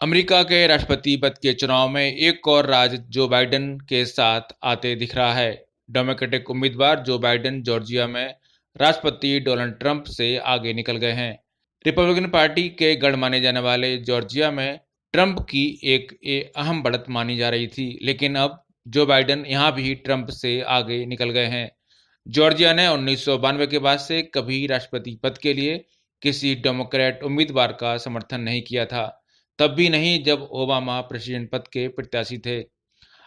America के राष्ट्रपति पद के चुनाव में एक और राज्य जो बाइडेन के साथ आते दिख रहा है। डेमोक्रेटिक उम्मीदवार जो बाइडेन जॉर्जिया में राष्ट्रपति डोनाल्ड ट्रंप से आगे निकल गए हैं। रिपब्लिकन पार्टी के गढ़ माने जाने वाले जॉर्जिया में ट्रंप की एक अहम बढ़त मानी जा रही थी, लेकिन अब जो बाइडेन यहां भी ट्रंप से आगे निकल गए हैं। जॉर्जिया ने 1992 के बाद से कभी राष्ट्रपति पद के लिए किसी डेमोक्रेट उम्मीदवार का समर्थन नहीं किया था, तब भी नहीं जब ओबामा प्रेसिडेंट पद के प्रत्याशी थे।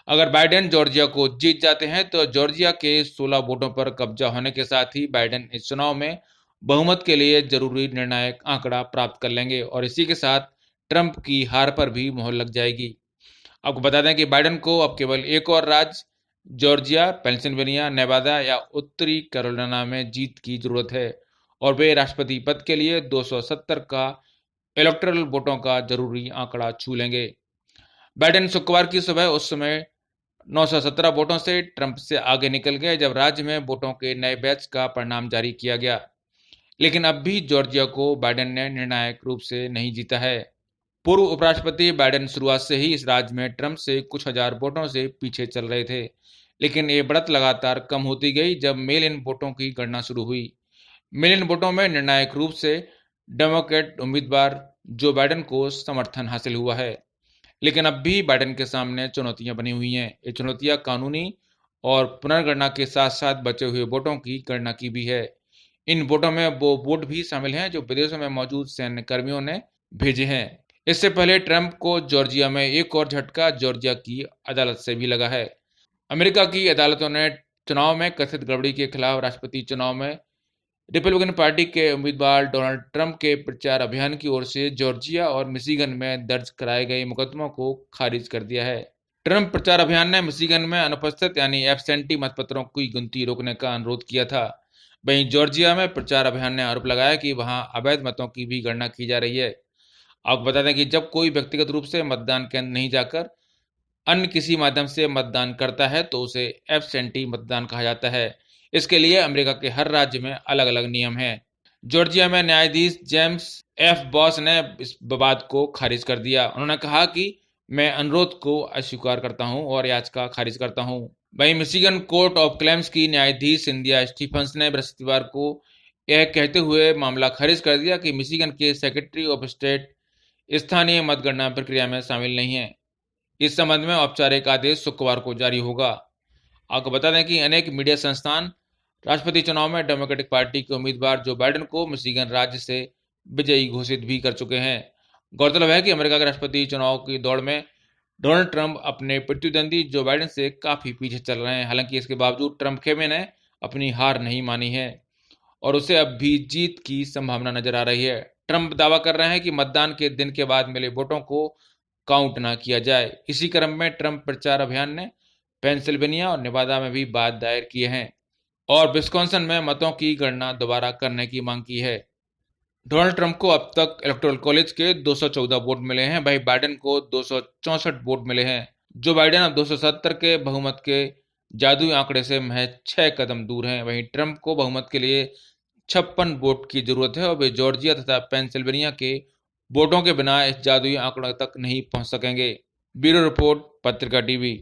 अगर बाइडेन जॉर्जिया को जीत जाते हैं तो जॉर्जिया के 16 वोटों पर कब्जा होने के साथ ही बाइडेन इस चुनाव में बहुमत के लिए जरूरी निर्णायक आंकड़ा प्राप्त कर लेंगे और इसी के साथ ट्रंप की हार पर भी मोहर लग जाएगी। आपको बता दें कि बाइडेन को अब केवल एक और राज्य जॉर्जिया, पेंसिल्वेनिया, नेवादा या उत्तरी कैरोलिना में जीत की जरूरत है और वे राष्ट्रपति पद के लिए 270 का इलेक्टोरल वोटों का जरूरी आंकड़ा छू लेंगे। बाइडेन शुक्रवार की सुबह उस समय 917 वोटों से ट्रंप से आगे निकल गए जब राज्य में वोटों के नए बैच का परिणाम जारी किया गया, लेकिन अब भी जॉर्जिया को बाइडेन ने निर्णायक रूप से नहीं जीता है। पूर्व उपराष्ट्रपति बाइडेन शुरुआत से ही इस राज्य में ट्रंप से कुछ हजार वोटों से पीछे चल रहे थे, लेकिन ये बढ़त लगातार कम होती गई जब मेल इन वोटों की गणना शुरू हुई। मेल इन वोटों में निर्णायक रूप से डेमोक्रेट उम्मीदवार जो बाइडेन को समर्थन हासिल हुआ है, लेकिन अब भी बाइडेन के सामने चुनौतियां बनी हुई हैं। ये चुनौतियां कानूनी और पुनर्गणना के साथ साथ बचे हुए वोटों की गणना की भी है। इन वोटों में वो वोट भी शामिल हैं जो विदेशों में मौजूद सैन्य कर्मियों ने भेजे हैं। इससे पहले ट्रंप को जॉर्जिया में एक और झटका जॉर्जिया की अदालत से भी लगा है। अमेरिका की अदालतों ने चुनाव में कथित गड़बड़ी के खिलाफ राष्ट्रपति चुनाव में रिपब्लिकन पार्टी के उम्मीदवार डोनाल्ड ट्रंप के प्रचार अभियान की ओर से जॉर्जिया और मिशिगन में दर्ज कराए गए मुकदमों को खारिज कर दिया है। ट्रंप प्रचार अभियान ने मिशिगन में अनुपस्थित यानी एब्सेंटी मतपत्रों की गिनती रोकने का अनुरोध किया था। वहीं जॉर्जिया में प्रचार अभियान ने आरोप लगाया कि वहां अवैध मतों की भी गणना की जा रही है। आपको बता दें कि जब कोई व्यक्तिगत रूप से मतदान केंद्र नहीं जाकर अन्य किसी माध्यम से मतदान करता है तो उसे एब्सेंटी मतदान कहा जाता है। इसके लिए अमेरिका के हर राज्य में अलग अलग नियम हैं। जॉर्जिया में न्यायाधीश जेम्स एफ बॉस ने इस विवाद को खारिज कर दिया। उन्होंने कहा कि मैं अनुरोध को अस्वीकार करता हूं और याचिका खारिज करता हूं। वहीं मिशिगन कोर्ट ऑफ क्लेम्स की न्यायाधीश सिंधिया स्टीफन्स ने बृहस्पतिवार को यह कहते हुए मामला खारिज कर दिया कि मिशिगन के सेक्रेटरी ऑफ स्टेट स्थानीय मतगणना प्रक्रिया में शामिल नहीं है। इस संबंध में औपचारिक आदेश शुक्रवार को जारी होगा। आपको बता दें कि अनेक मीडिया संस्थान राष्ट्रपति चुनाव में डेमोक्रेटिक पार्टी के उम्मीदवार जो बाइडेन को मिशिगन राज्य से विजयी घोषित भी कर चुके हैं। गौरतलब है कि अमेरिका के राष्ट्रपति चुनाव की दौड़ में डोनाल्ड ट्रंप अपने प्रतिद्वंदी जो बाइडेन से काफी पीछे चल रहे हैं। हालांकि इसके बावजूद ट्रंप खेमे ने अपनी हार नहीं मानी है और उसे अब भी जीत की संभावना नजर आ रही है। ट्रंप दावा कर रहे हैं कि मतदान के दिन के बाद मिले वोटों को काउंट ना किया जाए। इसी क्रम में ट्रंप प्रचार अभियान ने पेंसिल्वेनिया और नेवादा में भी वाद दायर किए हैं और विस्कॉन्सिन में मतों की गणना दोबारा करने की मांग की है। डोनाल्ड ट्रंप को अब तक इलेक्टोरल कॉलेज के 214 वोट मिले हैं, वहीं बाइडेन को 264 वोट मिले हैं। जो बाइडेन अब 270 के बहुमत के जादुई आंकड़े से महज 6 कदम दूर हैं। वहीं ट्रंप को बहुमत के लिए 56 वोट की जरूरत है और वे जॉर्जिया तथा पेंसिल्वेनिया के वोटों के बिना इस जादुई आंकड़ों तक नहीं पहुंच सकेंगे। ब्यूरो रिपोर्ट, पत्रिका टीवी।